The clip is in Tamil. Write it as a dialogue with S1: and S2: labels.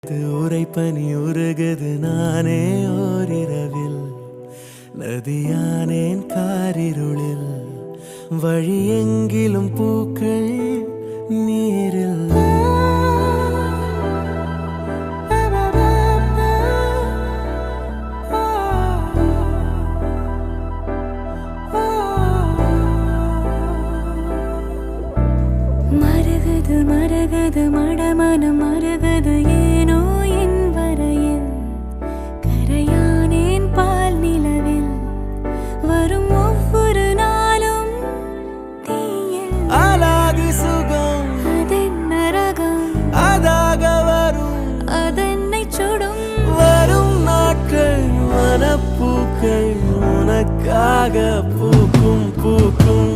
S1: உரைப்பனி உருகுது நானே ஓரிரவில் நதியானேன் காரிருளில் வழியெங்கிலும் பூக்கள் நீரில்
S2: மரகது மரகது மடமனம் மரகது ஏனோ என் வரையில் கரையானேன் பால் நிலவில் வரும் ஒவ்வொரு நாளும் தீயில்
S1: அழகு சுகம்
S2: அதென்ன ரகம்
S1: அதாக வரும்
S2: அதென்னை சுடும்
S1: வரும் நாட்கள் மனப்பூக்கள் உனக்காக பூக்கும் பூக்கும்